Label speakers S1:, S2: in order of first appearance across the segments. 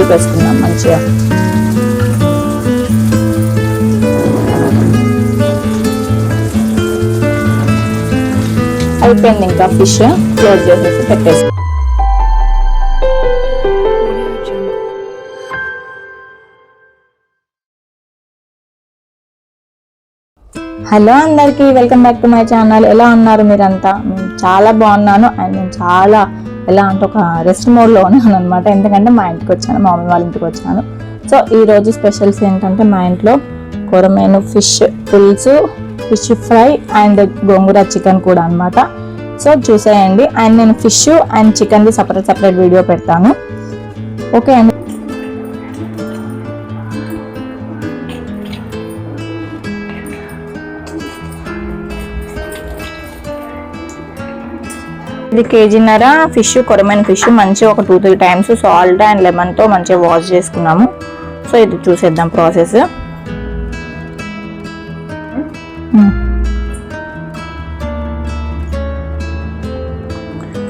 S1: కలిపేసుకుందాం మంచిగా. అయిపోయింది, ఇంకా ఫిష్ క్లోజ్ చేసేసి పెట్టేసి. హలో అందరికీ, welcome back to my channel. ఎలా ఉన్నారు మీరంతా? చాలా బాగున్నాను. అండ్ నేను చాలా ఎలా అంటే ఒక రెస్ట్ మోడ్లో ఉన్నాను అనమాట. ఎందుకంటే మా ఇంటికి వచ్చాను, మా మమ్మీ వాళ్ళ ఇంటికి వచ్చాను. సో ఈరోజు స్పెషల్స్ ఏంటంటే మా ఇంట్లో కొరమేను ఫిష్ పులుసు, fish fry and gongura chicken కూడా అనమాట. సో చూసేయండి. అండ్ నేను ఫిష్ అండ్ చికెన్ది సపరేట్ వీడియో పెడతాను. ఓకే అండి. ఇది కేజీన్నర ఫిష్, కొరమేను ఫిష్ మంచిగా ఒక 2-3 టైమ్స్ సాల్ట్ అండ్ లెమన్తో మంచిగా వాష్ చేసుకున్నాము. సో ఇది చూసేద్దాం ప్రాసెస్.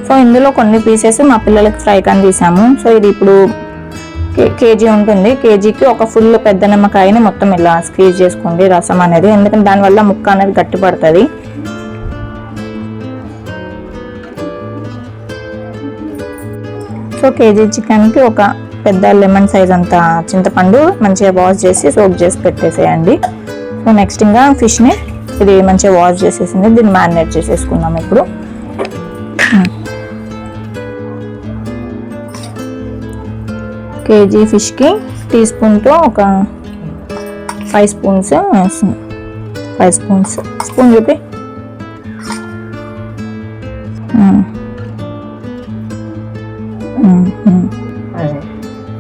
S1: సో ఇందులో కొన్ని పీసెస్ మా పిల్లలకి ఫ్రై కని తీసాము. సో ఇది ఇప్పుడు కేజీ ఉంటుంది. కేజీకి ఒక ఫుల్ పెద్ద నిమ్మకాయని మొత్తం ఇలా స్క్వీజ్ చేసుకోండి రసం అనేది, ఎందుకంటే దానివల్ల ముక్క అనేది గట్టి పడుతుంది. సో కేజీ చికెన్కి ఒక పెద్ద లెమన్ సైజ్ అంత చింతపండు మంచిగా వాష్ చేసి సోక్ చేసి పెట్టేసేయండి. సో నెక్స్ట్ ఇంకా ఫిష్ని ఇది మంచిగా వాష్ చేసేసింది, దీన్ని మ్యారినేట్ చేసేసుకుందాం ఇప్పుడు. కేజీ ఫిష్కి టీ స్పూన్తో ఒక 5 స్పూన్స్ వేస్తుంది. 5 స్పూన్స్, స్పూన్ చూపి.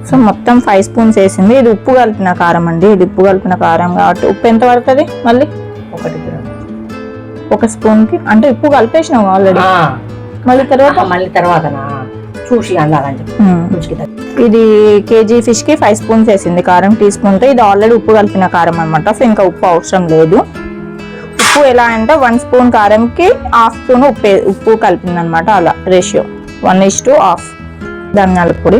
S1: సో మొత్తం 5 స్పూన్స్ వేసింది. ఇది ఉప్పు కలిపిన కారం అండి, ఇది ఉప్పు కలిపిన కారం కాబట్టి ఉప్పు ఎంత పడుతుంది మళ్ళీ 1 స్పూన్కి, అంటే ఉప్పు కలిపేసినావు ఆల్రెడీ, మళ్ళీ తర్వాత చూసి. ఇది కేజీ ఫిష్కి 5 స్పూన్స్ వేసింది కారం టీ స్పూన్తో. ఇది ఆల్రెడీ ఉప్పు కలిపిన కారం అనమాట. సో ఇంకా ఉప్పు అవసరం లేదు. ఉప్పు ఎలా అంటే 1 స్పూన్ కారంకి 1/2 స్పూన్ ఉప్పు కలిపింది అనమాట. అలా రేషియో 1:1. ధనియాల పొడి,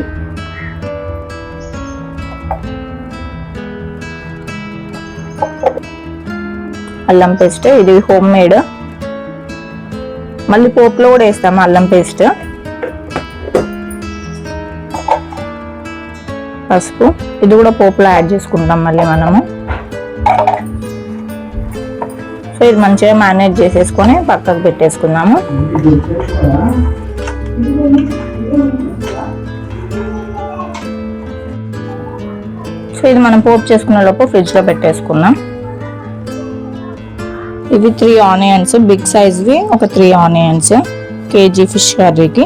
S1: అల్లం పేస్ట్, ఇది హోమ్ మేడ్, మళ్ళీ పోపులో కూడా వేస్తాము అల్లం పేస్ట్, పసుపు, ఇది కూడా పోపులో యాడ్ చేసుకుంటాం మళ్ళీ మనము. సో ఇది మంచిగా మ్యారినేట్ చేసేసుకొని పక్కకు పెట్టేసుకుందాము. సో ఇది మనం పోపు చేసుకున్న లోపు ఫ్రిడ్జ్లో పెట్టేసుకుందాం. ఇవి 3 ఆనియన్స్, బిగ్ సైజ్వి ఒక 3 ఆనియన్స్ కేజీ ఫిష్ కర్రీకి.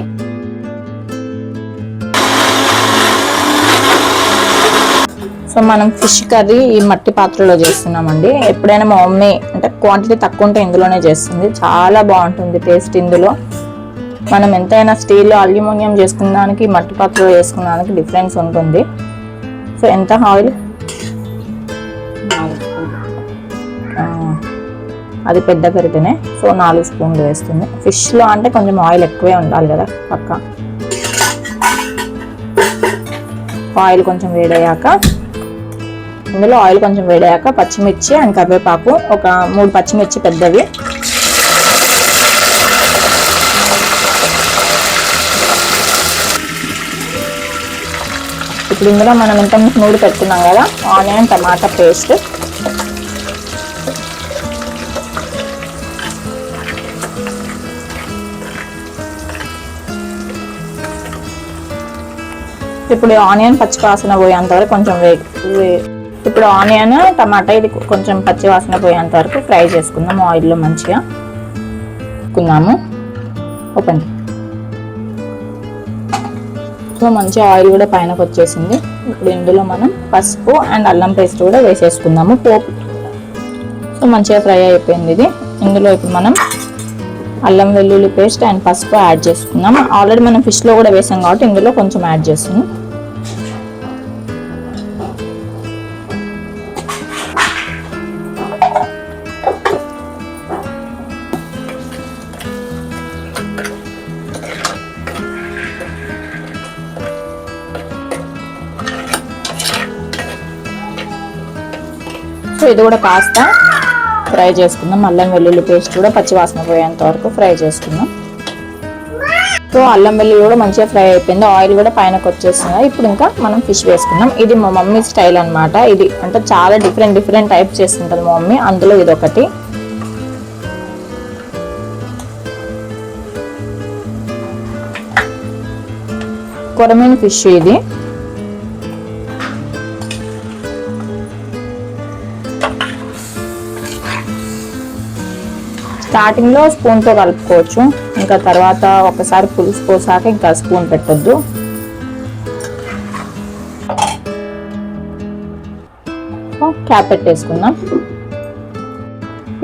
S1: సో మనం ఫిష్ కర్రీ ఈ మట్టి పాత్రలో చేస్తున్నామండి. ఎప్పుడైనా మా మమ్మీ అంటే క్వాంటిటీ తక్కువ ఉంటే ఇందులోనే చేస్తుంది, చాలా బాగుంటుంది టేస్ట్. ఇందులో మనం ఎంతైనా స్టీల్, అల్యూమినియం చేసుకున్న దానికి మట్టి పాత్రలో చేసుకున్న దానికి డిఫరెన్స్ ఉంటుంది. సో ఎంత ఆయిల్, అది పెద్ద కరిటేనే. సో 4 స్పూన్లు వేస్తుంది. ఫిష్లో అంటే కొంచెం ఆయిల్ ఎక్కువే ఉండాలి కదా పక్క. ఆయిల్ కొంచెం వేడయ్యాక, ఇందులో ఆయిల్ కొంచెం వేడయ్యాక పచ్చిమిర్చి అండ్ కరివేపాకు, ఒక 3 పచ్చిమిర్చి పెద్దవి, ఇప్పుడు ఇందులో మనం ఇంత నూనె పెట్టుకున్నాం కదా ఆనియన్ టమాటా పేస్ట్, ఇప్పుడు ఆనియన్ పచ్చి వాసన పోయేంత వరకు కొంచెం ఇప్పుడు ఆనియన్ టమాటా ఇది కొంచెం పచ్చి వాసన పోయేంత వరకు ఫ్రై చేసుకుందాం ఆయిల్లో మంచిగా. ఓపెన్. సో మంచిగా ఆయిల్ కూడా పైనకు వచ్చేసింది. ఇప్పుడు ఇందులో మనం పసుపు అండ్ అల్లం పేస్ట్ కూడా వేసేసుకుందాము పోపు. సో మంచిగా ఫ్రై అయిపోయింది ఇది. ఇందులో ఇప్పుడు మనం అల్లం వెల్లుల్లి పేస్ట్ అండ్ పసుపు యాడ్ చేసుకుందాం. ఆల్రెడీ మనం ఫిష్లో కూడా వేసాం కాబట్టి ఇందులో కొంచెం యాడ్ చేస్తున్నాం. సో ఇది కూడా కాస్త ఫ్రై చేసుకుందాం. అల్లం వెల్లుల్లి పేస్ట్ కూడా పచ్చివాసన పోయేంత వరకు ఫ్రై చేసుకుందాం. సో అల్లం వెల్లుల్లి కూడా మంచిగా ఫ్రై అయిపోయింది, ఆయిల్ కూడా పైనకి వచ్చేస్తుంది. ఇప్పుడు ఇంకా మనం ఫిష్ వేసుకుందాం. ఇది మా మమ్మీ స్టైల్ అనమాట. ఇది అంటే చాలా డిఫరెంట్ టైప్ చేస్తుంటుంది మా మమ్మీ, అందులో ఇది ఒకటి. కొరమీను ఫిష్ ఇది. స్టార్టింగ్లో స్పూన్తో కలుపుకోవచ్చు, ఇంకా తర్వాత ఒకసారి పులుసు పోసాక ఇంకా స్పూన్ పెట్టొద్దు. క్యాప్ పెట్టేసుకుందాం.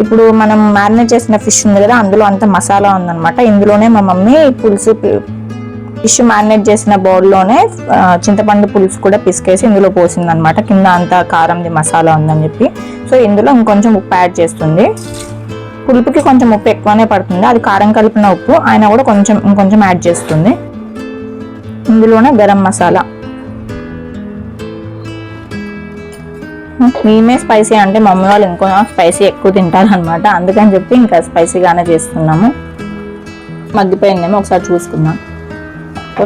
S1: ఇప్పుడు మనం మ్యారినేట్ చేసిన ఫిష్ ఉంది కదా, అందులో అంత మసాలా ఉందన్నమాట. ఇందులోనే మా మమ్మీ పులుసు ఫిష్ మ్యారినేట్ చేసిన బౌల్లోనే చింతపండు పులుసు కూడా పిసికేసి ఇందులో పోసింది అనమాట. కింద అంతా కారంది మసాలా ఉందని చెప్పి. సో ఇందులో ఇంకొంచెం ఉప్పు యాడ్ చేస్తుంది. పులుపుకి కొంచెం ఉప్పు ఎక్కువనే పడుతుంది, అది కారం కలిపిన ఉప్పు. ఆయన కూడా ఇంకొంచెం యాడ్ చేస్తుంది. ఇందులోనే గరం మసాలా. మేమే స్పైసీ అంటే మమ్మీ వాళ్ళు ఇంకో స్పైసీ ఎక్కువ తింటారనమాట, అందుకని చెప్పి ఇంకా స్పైసీగానే చేస్తున్నాము. మగ్గిపోయిందేమో ఒకసారి చూసుకుందాం.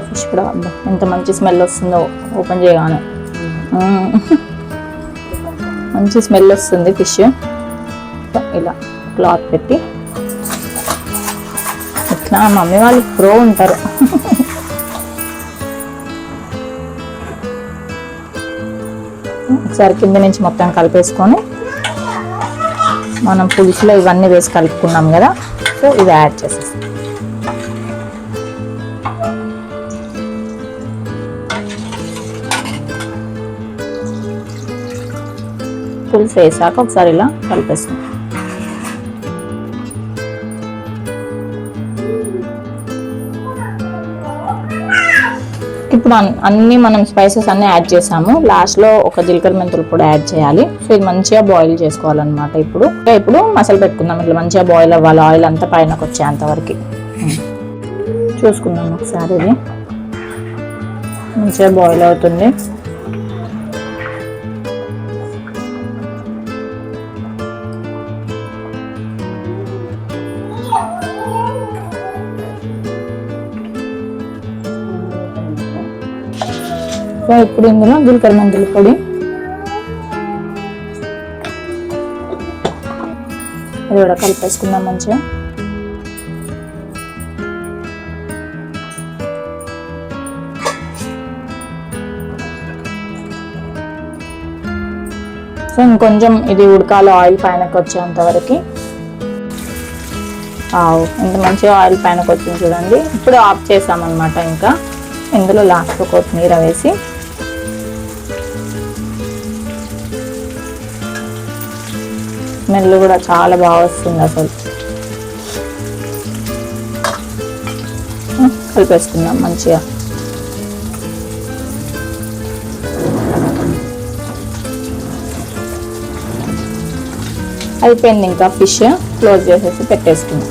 S1: ఫిష్ కూడా ఎంత మంచి స్మెల్ వస్తుందో ఓపెన్ చేయగానే. మంచి స్మెల్ వస్తుంది ఫిష్. ఇలా క్లాత్ పెట్టి ఇట్లా మమ్మీ వాళ్ళు ప్రో ఉంటారు. ఒకసారి కింద నుంచి మొత్తం కలిపేసుకొని మనం పులుసులో ఇవన్నీ వేసి కలుపుకున్నాం కదా, సో ఇది యాడ్ చేసేస్తాం. పులుసు వేసాక ఒకసారి ఇలా కలిపేస్తాం. ఇప్పుడు అన్ని మనం స్పైసెస్ అన్నీ యాడ్ చేసాము. లాస్ట్లో ఒక జీలకర్ర మెంతులు కూడా యాడ్ చేయాలి. సో ఇది మంచిగా బాయిల్ చేసుకోవాలన్నమాట. ఇప్పుడు మసాలా పెట్టుకుందాం. ఇట్లా మంచిగా బాయిల్ అవ్వాలి, ఆయిల్ అంతా పైనకి వచ్చేంతవరకు చూసుకుందాం. ఒకసారి ఇది మంచిగా బాయిల్ అవుతుంది. సో ఇప్పుడు ఇందులో జీలకర్ర మెంతుల పొడి, అది కూడా కలిపేసుకుందాం మంచిగా. సో ఇంకొంచెం ఇది ఉడకాలి, ఆయిల్ పైనకి వచ్చేంత వరకు. ఇంత మంచిగా ఆయిల్ పైనకి వచ్చింది చూడండి. ఇప్పుడు ఆఫ్ చేసామన్నమాట. ఇంకా ఇందులో లాస్ట్ కొత్తిమీర వేసి స్మెల్ కూడా చాలా బాగా వస్తుంది అసలు. కలిపేసుకుందాం మంచిగా. అయిపోయింది. ఇంకా ఫిష్ క్లోజ్ చేసేసి పెట్టేసుకుందాం.